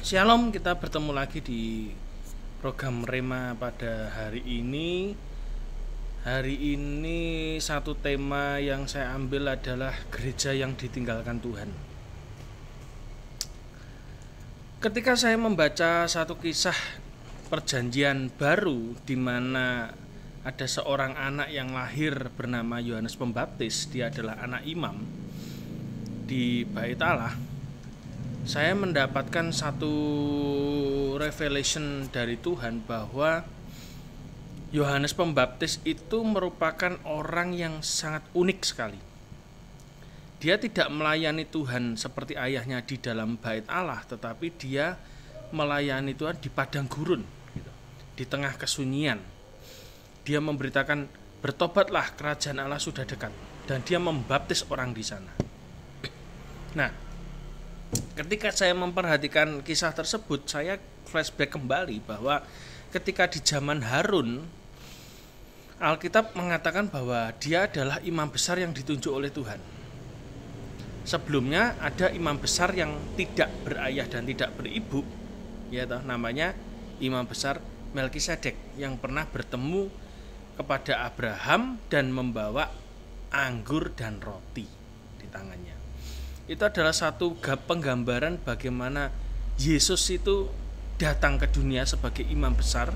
Shalom, kita bertemu lagi di program Rema pada hari ini. Hari ini satu tema yang saya ambil adalah gereja yang ditinggalkan Tuhan. Ketika saya membaca satu kisah perjanjian baru di mana ada seorang anak yang lahir bernama Yohanes Pembaptis, dia adalah anak imam di Bait Allah. Saya mendapatkan satu revelation dari Tuhan bahwa Yohanes Pembaptis itu merupakan orang yang sangat unik sekali. Dia tidak melayani Tuhan seperti ayahnya di dalam Bait Allah, tetapi dia melayani Tuhan di padang gurun, di tengah kesunyian. Dia memberitakan, bertobatlah, kerajaan Allah sudah dekat, dan dia membaptis orang di sana. Nah, ketika saya memperhatikan kisah tersebut, saya flashback kembali bahwa ketika di zaman Harun, Alkitab mengatakan bahwa dia adalah imam besar yang ditunjuk oleh Tuhan. Sebelumnya ada imam besar yang tidak berayah dan tidak beribu, namanya imam besar Melkisedek, yang pernah bertemu kepada Abraham dan membawa anggur dan roti di tangannya. Itu adalah satu penggambaran bagaimana Yesus itu datang ke dunia sebagai imam besar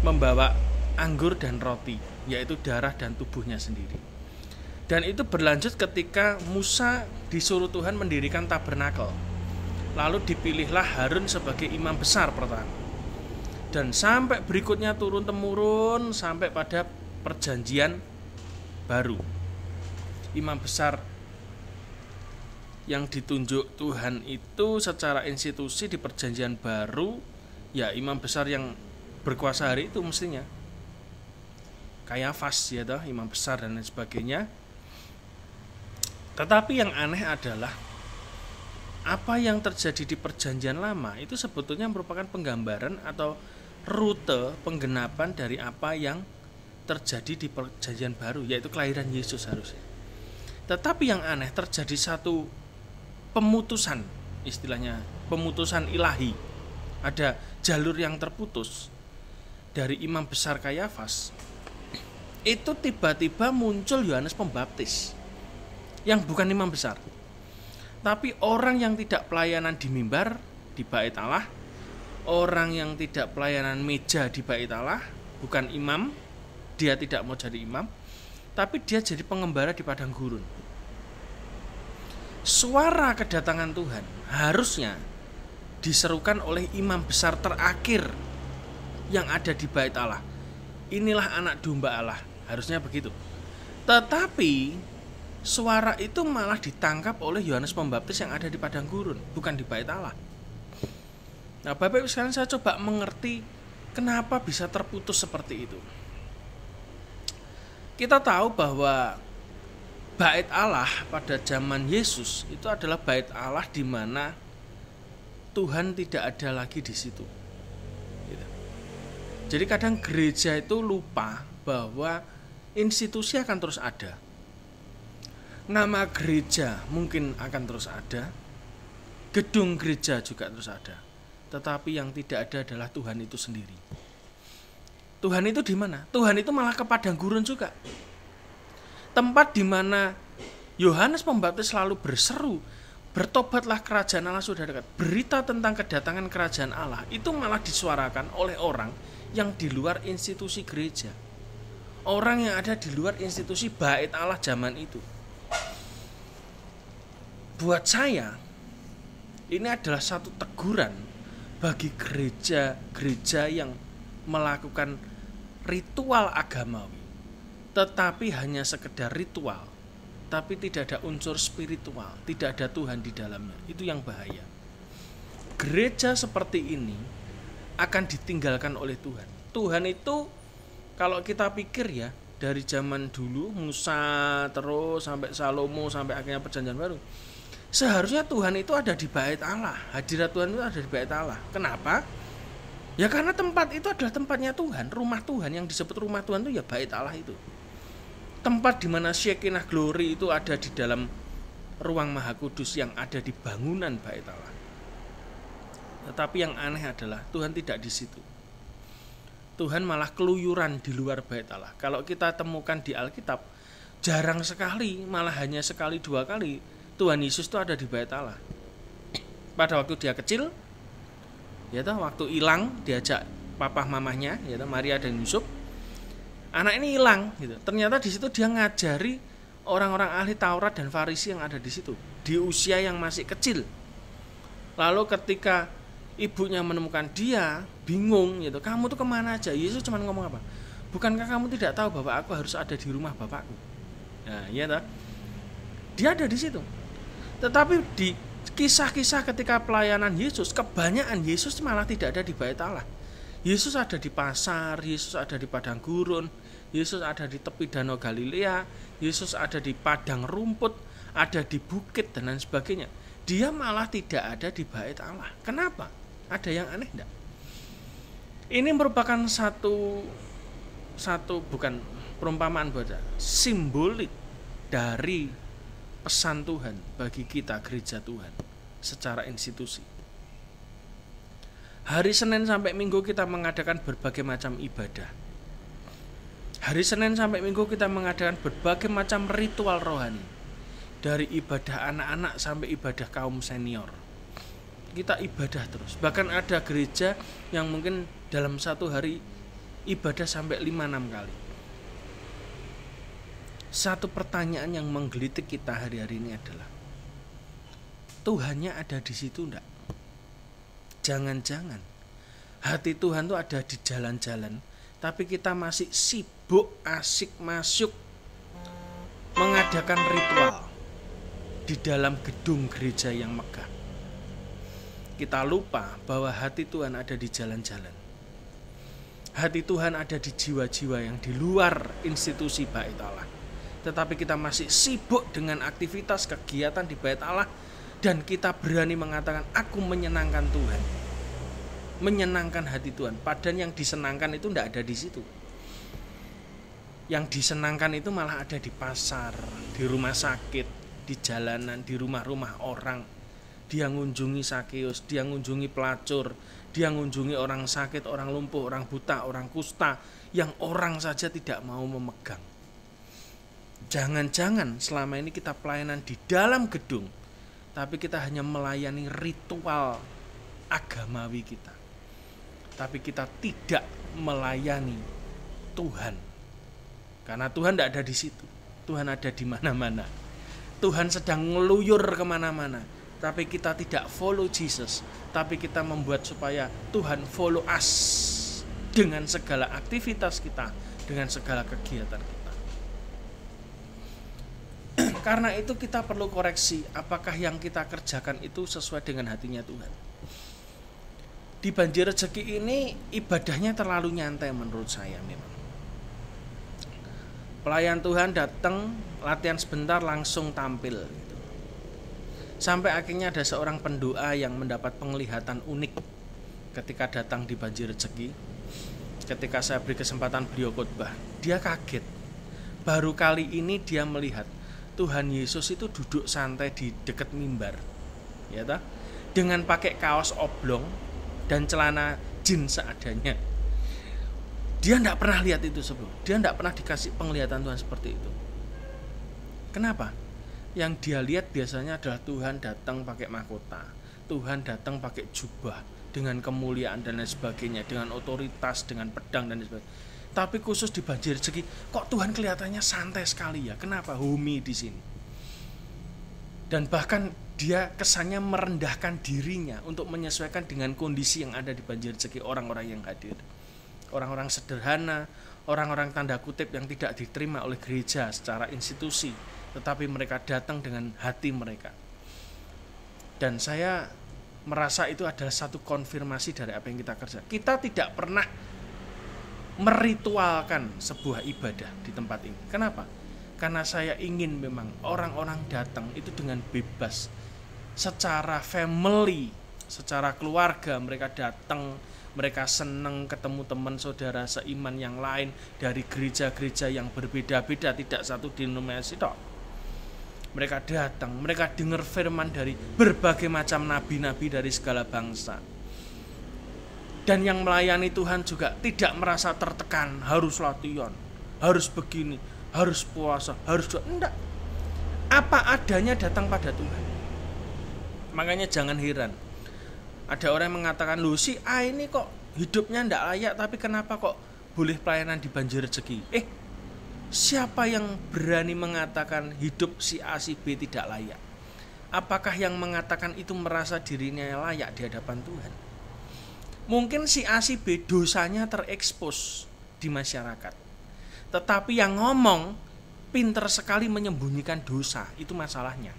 membawa anggur dan roti, yaitu darah dan tubuhnya sendiri. Dan itu berlanjut ketika Musa disuruh Tuhan mendirikan tabernakel. Lalu dipilihlah Harun sebagai imam besar pertama. Dan sampai berikutnya turun-temurun sampai pada perjanjian baru. Imam besar yang ditunjuk Tuhan itu secara institusi di perjanjian baru, ya imam besar yang berkuasa hari itu mestinya Kayafas, imam besar dan lain sebagainya. Tetapi yang aneh adalah apa yang terjadi di perjanjian lama itu sebetulnya merupakan penggambaran atau rute penggenapan dari apa yang terjadi di perjanjian baru, yaitu kelahiran Yesus harusnya. Tetapi yang aneh, terjadi satu pemutusan, istilahnya pemutusan ilahi. Ada jalur yang terputus dari imam besar Kayafas. Itu tiba-tiba muncul Yohanes Pembaptis yang bukan imam besar, tapi orang yang tidak pelayanan di mimbar di Bait Allah, orang yang tidak pelayanan meja di Bait Allah, bukan imam, dia tidak mau jadi imam, tapi dia jadi pengembara di padang gurun. Suara kedatangan Tuhan harusnya diserukan oleh imam besar terakhir yang ada di Bait Allah. Inilah anak domba Allah, harusnya begitu. Tetapi suara itu malah ditangkap oleh Yohanes Pembaptis yang ada di padang gurun, bukan di Bait Allah. Nah, Bapak Ibu sekalian, saya coba mengerti kenapa bisa terputus seperti itu. Kita tahu bahwa Bait Allah pada zaman Yesus itu adalah Bait Allah di mana Tuhan tidak ada lagi di situ. Jadi kadang gereja itu lupa bahwa institusi akan terus ada. Nama gereja mungkin akan terus ada. Gedung gereja juga terus ada. Tetapi yang tidak ada adalah Tuhan itu sendiri. Tuhan itu di mana? Tuhan itu malah ke padang gurun juga. Tempat di mana Yohanes Pembaptis selalu berseru, bertobatlah, kerajaan Allah sudah dekat. Berita tentang kedatangan kerajaan Allah itu malah disuarakan oleh orang yang di luar institusi gereja. Orang yang ada di luar institusi Bait Allah zaman itu. Buat saya, ini adalah satu teguran bagi gereja-gereja yang melakukan ritual agamawi, tetapi hanya sekedar ritual, tapi tidak ada unsur spiritual, tidak ada Tuhan di dalamnya. Itu yang bahaya. Gereja seperti ini akan ditinggalkan oleh Tuhan. Tuhan itu kalau kita pikir ya, dari zaman dulu Musa terus sampai Salomo sampai akhirnya perjanjian baru, seharusnya Tuhan itu ada di Bait Allah. Hadirat Tuhan itu ada di Bait Allah. Kenapa? Ya karena tempat itu adalah tempatnya Tuhan, rumah Tuhan. Yang disebut rumah Tuhan itu ya Bait Allah itu. Tempat di mana Shekinah Glory itu ada di dalam ruang Maha Kudus yang ada di bangunan Bait Allah. Tetapi yang aneh adalah Tuhan tidak di situ. Tuhan malah keluyuran di luar bait Allah. Kalau kita temukan di Alkitab, jarang sekali, malah hanya sekali dua kali Tuhan Yesus itu ada di bait Allah. Pada waktu dia kecil, ya toh, waktu hilang diajak papa mamahnya, ya toh, Maria dan Yusuf. Anak ini hilang, gitu. Ternyata di situ dia ngajari orang-orang ahli Taurat dan Farisi yang ada di situ di usia yang masih kecil. Lalu ketika ibunya menemukan dia, bingung gitu. Kamu tuh kemana aja? Yesus cuma ngomong apa? Bukankah kamu tidak tahu bahwa aku harus ada di rumah Bapakku? Nah, iya toh. Dia ada di situ. Tetapi di kisah-kisah ketika pelayanan Yesus, kebanyakan Yesus malah tidak ada di bait Allah. Yesus ada di pasar, Yesus ada di padang gurun, Yesus ada di tepi danau Galilea, Yesus ada di padang rumput, ada di bukit dan lain sebagainya. Dia malah tidak ada di bait Allah. Kenapa? Ada yang aneh enggak? Ini merupakan satu bukan perumpamaan baca, simbolik dari pesan Tuhan bagi kita gereja Tuhan secara institusi. Hari Senin sampai Minggu kita mengadakan berbagai macam ibadah. Hari Senin sampai Minggu kita mengadakan berbagai macam ritual rohani. Dari ibadah anak-anak sampai ibadah kaum senior. Kita ibadah terus. Bahkan ada gereja yang mungkin dalam satu hari ibadah sampai 5-6 kali. Satu pertanyaan yang menggelitik kita hari-hari ini adalah, Tuhannya ada di situ enggak? Jangan-jangan hati Tuhan tuh ada di jalan-jalan, tapi kita masih sibuk asik masuk mengadakan ritual di dalam gedung gereja yang megah. Kita lupa bahwa hati Tuhan ada di jalan-jalan. Hati Tuhan ada di jiwa-jiwa yang di luar institusi bait Allah. Tetapi kita masih sibuk dengan aktivitas kegiatan di bait Allah, dan kita berani mengatakan aku menyenangkan Tuhan, menyenangkan hati Tuhan. Padahal yang disenangkan itu tidak ada di situ. Yang disenangkan itu malah ada di pasar, di rumah sakit, di jalanan, di rumah-rumah orang. Dia ngunjungi Sakeus, dia ngunjungi pelacur, dia ngunjungi orang sakit, orang lumpuh, orang buta, orang kusta, yang orang saja tidak mau memegang. Jangan-jangan selama ini kita pelayanan di dalam gedung, tapi kita hanya melayani ritual agamawi kita. Tapi kita tidak melayani Tuhan. Karena Tuhan tidak ada di situ. Tuhan ada di mana-mana. Tuhan sedang ngeluyur kemana-mana. Tapi kita tidak follow Jesus. Tapi kita membuat supaya Tuhan follow us dengan segala aktivitas kita, dengan segala kegiatan kita. Karena itu kita perlu koreksi, apakah yang kita kerjakan itu sesuai dengan hatinya Tuhan. Di Banjir Rejeki ini ibadahnya terlalu nyantai menurut saya memang. Pelayan Tuhan datang, latihan sebentar langsung tampil. Sampai akhirnya ada seorang pendoa yang mendapat penglihatan unik ketika datang di Banjir Rejeki. Ketika saya beri kesempatan beliau khotbah, dia kaget. Baru kali ini dia melihat Tuhan Yesus itu duduk santai di dekat mimbar, ya toh, dengan pakai kaos oblong dan celana jeans seadanya. Dia tidak pernah lihat itu sebelum. Dia tidak pernah dikasih penglihatan Tuhan seperti itu. Kenapa? Yang dia lihat biasanya adalah Tuhan datang pakai mahkota, Tuhan datang pakai jubah dengan kemuliaan dan lain sebagainya, dengan otoritas, dengan pedang dan lain sebagainya. Tapi khusus di Banjir Rejeki, kok Tuhan kelihatannya santai sekali ya? Kenapa? Humi di sini. Dan bahkan dia kesannya merendahkan dirinya untuk menyesuaikan dengan kondisi yang ada di Banjir Rejeki, orang-orang yang hadir. Orang-orang sederhana, orang-orang tanda kutip yang tidak diterima oleh gereja secara institusi, tetapi mereka datang dengan hati mereka. Dan saya merasa itu adalah satu konfirmasi dari apa yang kita kerja. Kita tidak pernah meritualkan sebuah ibadah di tempat ini. Kenapa? Karena saya ingin memang orang-orang datang itu dengan bebas, secara family, secara keluarga. Mereka datang, mereka senang ketemu teman saudara seiman yang lain dari gereja-gereja yang berbeda-beda, tidak satu denominasi tok. Mereka datang, mereka dengar firman dari berbagai macam nabi-nabi dari segala bangsa. Dan yang melayani Tuhan juga tidak merasa tertekan, harus latihan, harus begini, harus puasa, harus doa. Enggak. Apa adanya datang pada Tuhan. Makanya jangan heran. Ada orang yang mengatakan, "Loh si A ini kok hidupnya enggak layak, tapi kenapa kok boleh pelayanan di Banjir Rezeki?" Siapa yang berani mengatakan hidup si A si B tidak layak? Apakah yang mengatakan itu merasa dirinya layak di hadapan Tuhan? Mungkin si A si B dosanya terekspos di masyarakat. Tetapi yang ngomong pinter sekali menyembunyikan dosa, itu masalahnya.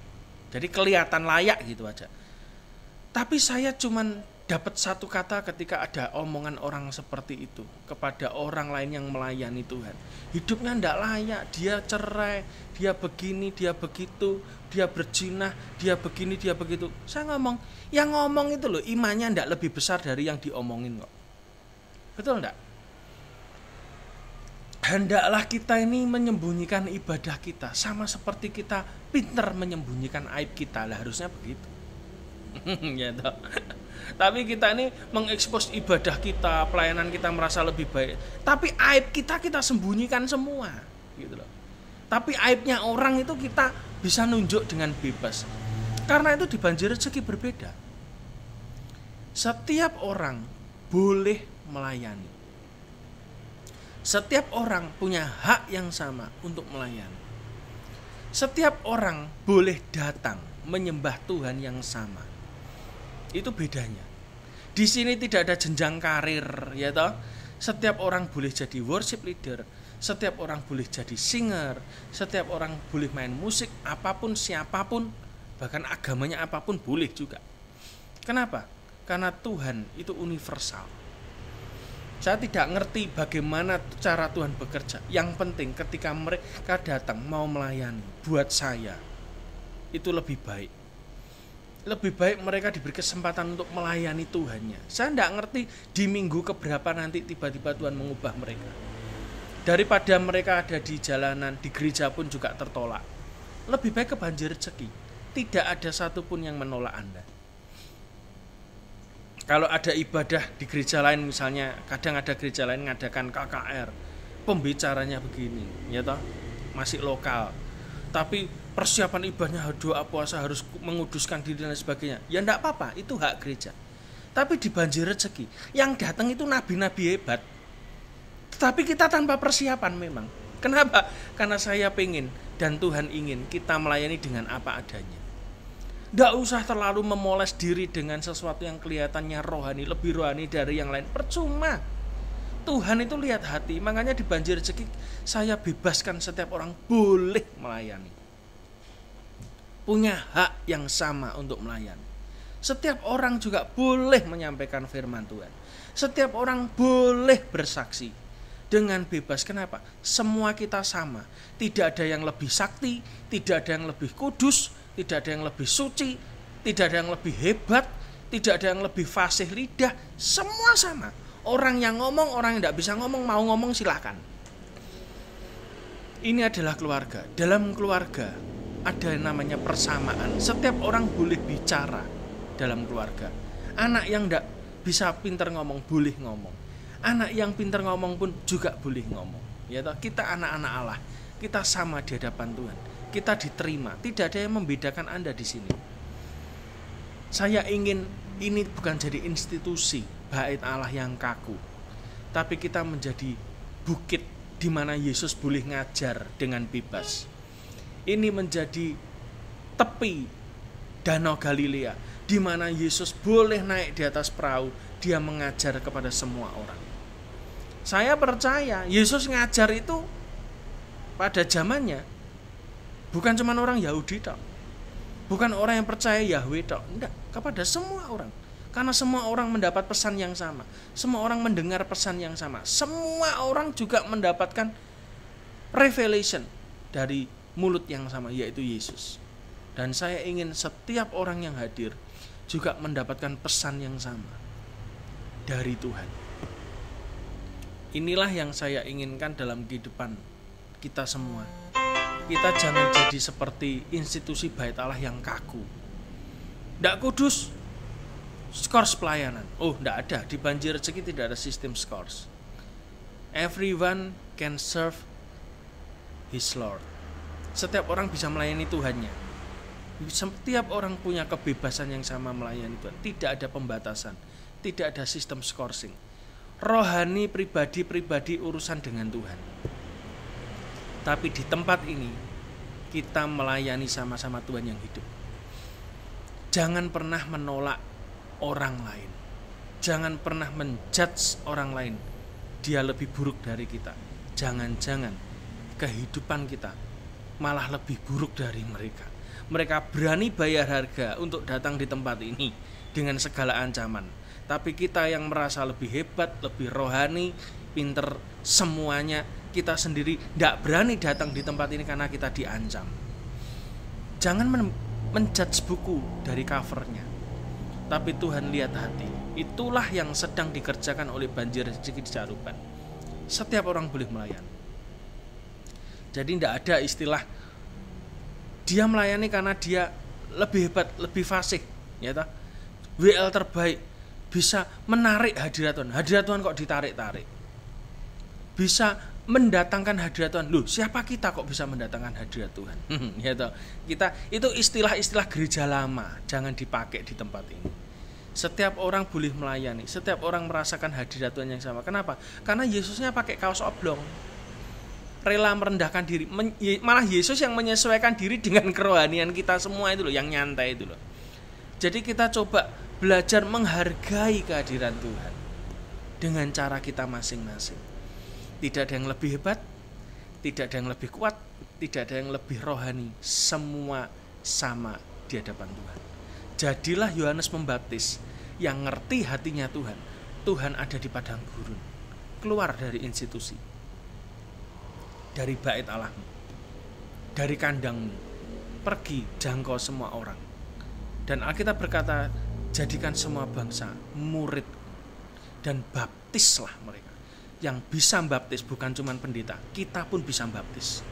Jadi kelihatan layak gitu aja. Tapi saya cuman dapat satu kata ketika ada omongan orang seperti itu kepada orang lain yang melayani Tuhan. Hidupnya ndak layak, dia cerai, dia begini, dia begitu, dia berzina, dia begini, dia begitu. Saya ngomong, yang ngomong itu loh imannya ndak lebih besar dari yang diomongin kok. Betul ndak? Hendaklah kita ini menyembunyikan ibadah kita, sama seperti kita pintar menyembunyikan aib kita. Lah harusnya begitu. Ya toh. Tapi kita ini mengekspos ibadah kita, pelayanan kita merasa lebih baik. Tapi aib kita sembunyikan semua, gitu loh. Tapi aibnya orang itu kita bisa nunjuk dengan bebas. Karena itu di Banjir Rezeki berbeda. Setiap orang boleh melayani. Setiap orang punya hak yang sama untuk melayani. Setiap orang boleh datang menyembah Tuhan yang sama. Itu bedanya. Di sini tidak ada jenjang karir, ya toh. Setiap orang boleh jadi worship leader, setiap orang boleh jadi singer, setiap orang boleh main musik, apapun siapapun, bahkan agamanya apapun boleh juga. Kenapa? Karena Tuhan itu universal. Saya tidak ngerti bagaimana cara Tuhan bekerja. Yang penting ketika mereka datang mau melayani, buat saya itu lebih baik. Lebih baik mereka diberi kesempatan untuk melayani Tuhannya. Saya tidak ngerti di minggu keberapa nanti tiba-tiba Tuhan mengubah mereka. Daripada mereka ada di jalanan, di gereja pun juga tertolak. Lebih baik ke Banjir Rezeki. Tidak ada satupun yang menolak Anda. Kalau ada ibadah di gereja lain, misalnya kadang ada gereja lain ngadakan KKR, pembicaranya begini, ya toh, masih lokal. Tapi persiapan ibadahnya doa puasa harus menguduskan diri dan sebagainya. Ya enggak apa-apa, itu hak gereja. Tapi di Banjir Rezeki yang datang itu nabi-nabi hebat. Tetapi kita tanpa persiapan memang. Kenapa? Karena saya pengen dan Tuhan ingin kita melayani dengan apa adanya. Tidak usah terlalu memoles diri dengan sesuatu yang kelihatannya rohani, lebih rohani dari yang lain. Percuma. Tuhan itu lihat hati. Makanya di Banjir Rezeki saya bebaskan setiap orang boleh melayani. Punya hak yang sama untuk melayani. Setiap orang juga boleh menyampaikan firman Tuhan. Setiap orang boleh bersaksi dengan bebas. Kenapa? Semua kita sama. Tidak ada yang lebih sakti, tidak ada yang lebih kudus, tidak ada yang lebih suci, tidak ada yang lebih hebat, tidak ada yang lebih fasih lidah. Semua sama. Orang yang ngomong, orang yang tidak bisa ngomong, mau ngomong silakan. Ini adalah keluarga. Dalam keluarga ada yang namanya persamaan. Setiap orang boleh bicara dalam keluarga. Anak yang tidak bisa pintar ngomong boleh ngomong. Anak yang pintar ngomong pun juga boleh ngomong. Ya toh, kita anak-anak Allah. Kita sama di hadapan Tuhan. Kita diterima, tidak ada yang membedakan Anda di sini. Saya ingin ini bukan jadi institusi bait Allah yang kaku, tapi kita menjadi bukit di mana Yesus boleh ngajar dengan bebas. Ini menjadi tepi Danau Galilea, di mana Yesus boleh naik di atas perahu, dia mengajar kepada semua orang. Saya percaya Yesus ngajar itu pada zamannya bukan cuma orang Yahudi tok. Bukan orang yang percaya Yahweh tok. Enggak, kepada semua orang. Karena semua orang mendapat pesan yang sama. Semua orang mendengar pesan yang sama. Semua orang juga mendapatkan revelation dari mulut yang sama, yaitu Yesus. Dan saya ingin setiap orang yang hadir juga mendapatkan pesan yang sama dari Tuhan. Inilah yang saya inginkan dalam kehidupan kita semua. Kita jangan jadi seperti institusi bait Allah yang kaku. Ndak kudus. skors pelayanan. Oh, enggak ada. Di Banjir Rezeki tidak ada sistem skors. Everyone can serve his Lord. Setiap orang bisa melayani Tuhannya. Setiap orang punya kebebasan yang sama melayani Tuhan. Tidak ada pembatasan. Tidak ada sistem skorsing. Rohani pribadi-pribadi urusan dengan Tuhan. Tapi di tempat ini kita melayani sama-sama Tuhan yang hidup. Jangan pernah menolak orang lain. Jangan pernah menjudge orang lain. Dia lebih buruk dari kita. Jangan-jangan kehidupan kita malah lebih buruk dari mereka. Mereka berani bayar harga untuk datang di tempat ini dengan segala ancaman. Tapi kita yang merasa lebih hebat, lebih rohani, pinter semuanya, kita sendiri tidak berani datang di tempat ini karena kita diancam. Jangan menjudge buku dari covernya, tapi Tuhan lihat hati. Itulah yang sedang dikerjakan oleh Banjir Rezeki di Caruban. Setiap orang boleh melayani. Jadi tidak ada istilah dia melayani karena dia lebih hebat, lebih fasih, ya toh. WL terbaik, bisa menarik hadirat Tuhan. Hadirat Tuhan kok ditarik-tarik. Bisa mendatangkan hadirat Tuhan. Loh, siapa kita kok bisa mendatangkan hadirat Tuhan? Ya toh. Kita itu istilah-istilah gereja lama, jangan dipakai di tempat ini. Setiap orang boleh melayani, setiap orang merasakan hadirat Tuhan yang sama. Kenapa? Karena Yesusnya pakai kaos oblong. Rela merendahkan diri. Malah Yesus yang menyesuaikan diri dengan kerohanian kita semua itu loh, yang nyantai itu loh. Jadi kita coba belajar menghargai kehadiran Tuhan dengan cara kita masing-masing. Tidak ada yang lebih hebat, tidak ada yang lebih kuat, tidak ada yang lebih rohani. Semua sama di hadapan Tuhan. Jadilah Yohanes Pembaptis yang ngerti hatinya Tuhan. Tuhan ada di padang gurun. Keluar dari institusi, dari bait Allahmu, dari kandangmu, pergi jangkau semua orang. Dan Alkitab berkata, jadikan semua bangsa murid dan baptislah mereka. Yang bisa baptis bukan cuma pendeta, kita pun bisa baptis.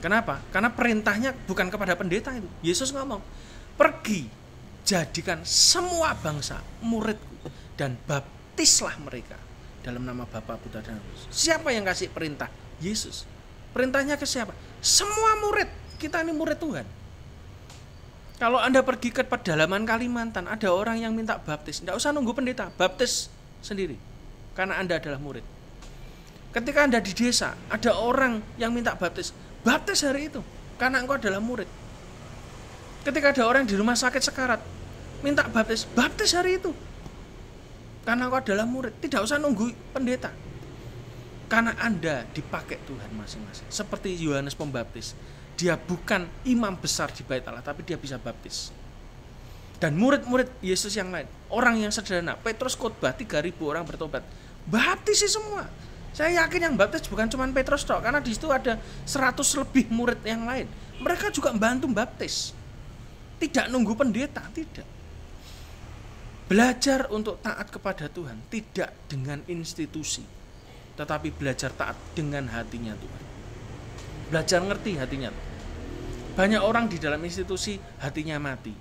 Kenapa? Karena perintahnya bukan kepada pendeta itu. Yesus ngomong, pergi jadikan semua bangsa muridku dan baptislah mereka dalam nama Bapa, Putra dan Roh Kudus. Siapa yang kasih perintah? Yesus. Perintahnya ke siapa? Semua murid. Kita ini murid Tuhan. Kalau Anda pergi ke pedalaman Kalimantan, ada orang yang minta baptis, tidak usah nunggu pendeta, baptis sendiri. Karena Anda adalah murid. Ketika Anda di desa, ada orang yang minta baptis, baptis hari itu, karena engkau adalah murid. Ketika ada orang di rumah sakit sekarat, minta baptis, baptis hari itu, karena engkau adalah murid. Tidak usah nunggu pendeta. Karena Anda dipakai Tuhan masing-masing. Seperti Yohanes Pembaptis. Dia bukan imam besar di bait Allah, tapi dia bisa baptis. Dan murid-murid Yesus yang lain, orang yang sederhana, Petrus khotbah 3.000 orang bertobat. Baptisi semua. Saya yakin yang baptis bukan cuma Petrus toh, karena di situ ada 100 lebih murid yang lain. Mereka juga membantu baptis. Tidak nunggu pendeta, tidak. Belajar untuk taat kepada Tuhan, tidak dengan institusi, tetapi belajar taat dengan hatinya Tuhan. Belajar ngerti hatinya. Banyak orang di dalam institusi hatinya mati.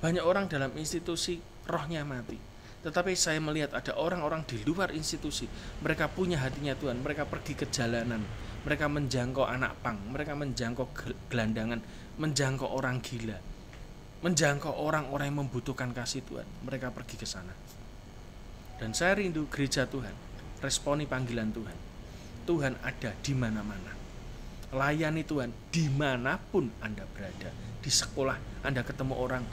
Banyak orang dalam institusi rohnya mati. Tetapi saya melihat ada orang-orang di luar institusi. Mereka punya hatinya Tuhan. Mereka pergi ke jalanan. Mereka menjangkau anak pang. Mereka menjangkau gelandangan. Menjangkau orang gila. Menjangkau orang-orang yang membutuhkan kasih Tuhan. Mereka pergi ke sana. Dan saya rindu gereja Tuhan responi panggilan Tuhan. Tuhan ada di mana-mana. Layani Tuhan dimanapun Anda berada. Di sekolah Anda ketemu orang,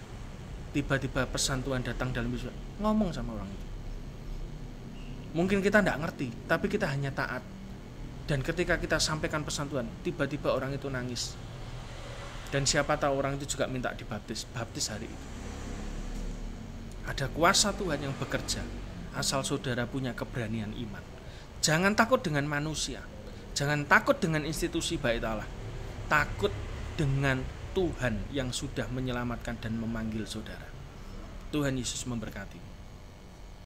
tiba-tiba pesan Tuhan datang dalam hidup, ngomong sama orang itu. Mungkin kita tidak ngerti, tapi kita hanya taat. Dan ketika kita sampaikan pesan Tuhan, tiba-tiba orang itu nangis. Dan siapa tahu orang itu juga minta dibaptis. Baptis hari itu. Ada kuasa Tuhan yang bekerja, asal saudara punya keberanian iman. Jangan takut dengan manusia. Jangan takut dengan institusi bait Allah. Takut dengan Tuhan yang sudah menyelamatkan dan memanggil saudara. Tuhan Yesus memberkati.